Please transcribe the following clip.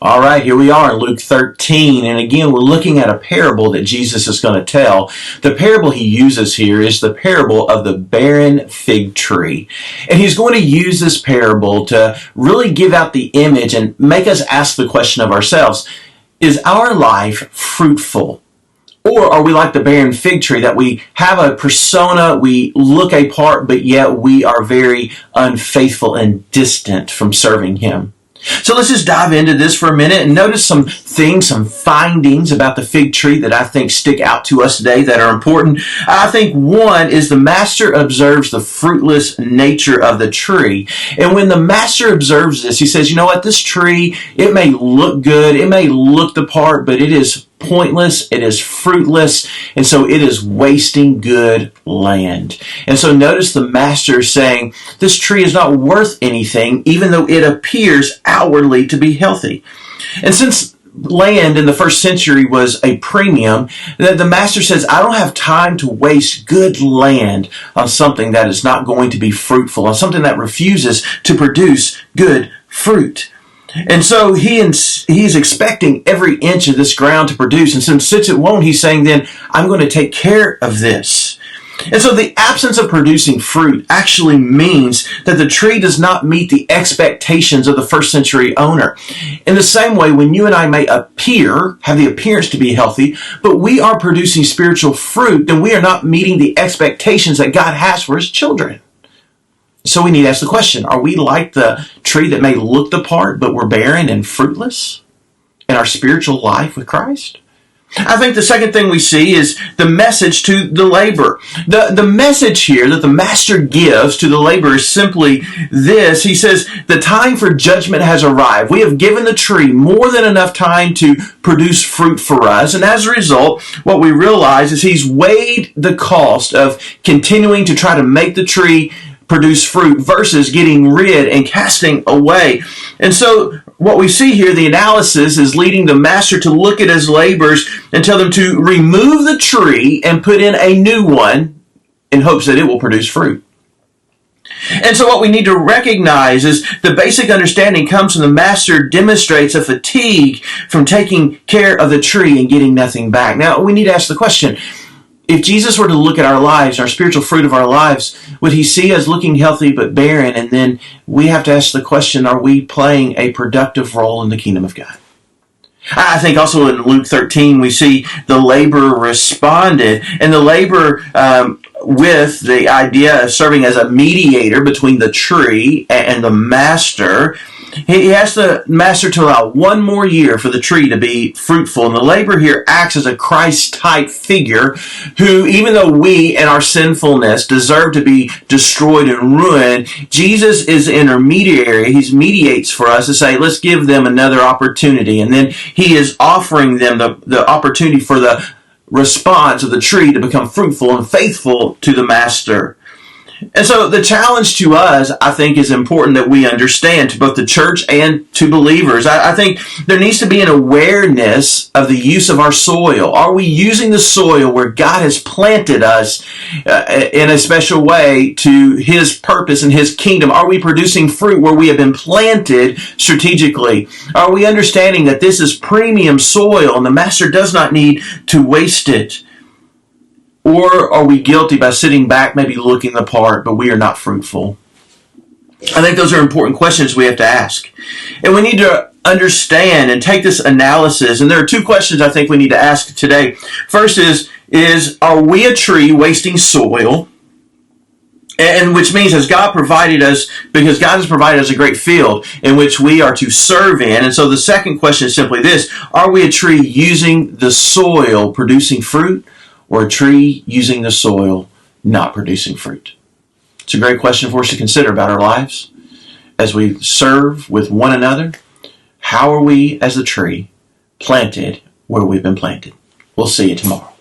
All right, here we are in Luke 13, and again, we're looking at a parable that Jesus is going to tell. The parable he uses here is the parable of the barren fig tree. And he's going to use this parable to really give out the image and make us ask the question of ourselves, is our life fruitful? Or are we like the barren fig tree, that we have a persona, we look a part, but yet we are very unfaithful and distant from serving him? So let's just dive into this for a minute and notice some things, some findings about the fig tree that I think stick out to us today that are important. I think one is the master observes the fruitless nature of the tree. And when the master observes this, he says, you know what, this tree, it may look good, it may look the part, but it is pointless, it is fruitless, and so it is wasting good land. And so notice the master saying, this tree is not worth anything, even though it appears outwardly to be healthy. And since land in the first century was a premium, the master says, I don't have time to waste good land on something that is not going to be fruitful, on something that refuses to produce good fruit. And so he's expecting every inch of this ground to produce. And since it won't, he's saying then, I'm going to take care of this. And so the absence of producing fruit actually means that the tree does not meet the expectations of the first century owner. In the same way, when you and I may have the appearance to be healthy, but we are producing spiritual fruit, then we are not meeting the expectations that God has for his children. So we need to ask the question, are we like the tree that may look the part, but we're barren and fruitless in our spiritual life with Christ? I think the second thing we see is the message to the laborer. The message here that the master gives to the laborer is simply this. He says, the time for judgment has arrived. We have given the tree more than enough time to produce fruit for us. And as a result, what we realize is he's weighed the cost of continuing to try to make the tree produce fruit versus getting rid and casting away. And so what we see here, the analysis is leading the master to look at his laborers and tell them to remove the tree and put in a new one in hopes that it will produce fruit. And so what we need to recognize is the basic understanding comes from the master demonstrates a fatigue from taking care of the tree and getting nothing back. Now, we need to ask the question, if Jesus were to look at our lives, our spiritual fruit of our lives, would he see us looking healthy but barren? And then we have to ask the question, are we playing a productive role in the kingdom of God? I think also in Luke 13, we see the laborer responded. And the laborer, with the idea of serving as a mediator between the tree and the master, he asked the master to allow one more year for the tree to be fruitful. And the laborer here acts as a Christ-type figure who, even though we and our sinfulness deserve to be destroyed and ruined, Jesus is intermediary. He mediates for us to say, let's give them another opportunity. And then he is offering them the opportunity for the response of the tree to become fruitful and faithful to the master. And so the challenge to us, I think, is important that we understand, to both the church and to believers. I think there needs to be an awareness of the use of our soil. Are we using the soil where God has planted us in a special way to his purpose and his kingdom? Are we producing fruit where we have been planted strategically? Are we understanding that this is premium soil and the master does not need to waste it? Or are we guilty by sitting back, maybe looking the part, but we are not fruitful? I think those are important questions we have to ask. And we need to understand and take this analysis. And there are two questions I think we need to ask today. First is are we a tree wasting soil? And which means has God provided us, because God has provided us a great field in which we are to serve in. And so the second question is simply this: are we a tree using the soil, producing fruit? Or a tree using the soil, not producing fruit? It's a great question for us to consider about our lives. As we serve with one another, how are we as a tree planted where we've been planted? We'll see you tomorrow.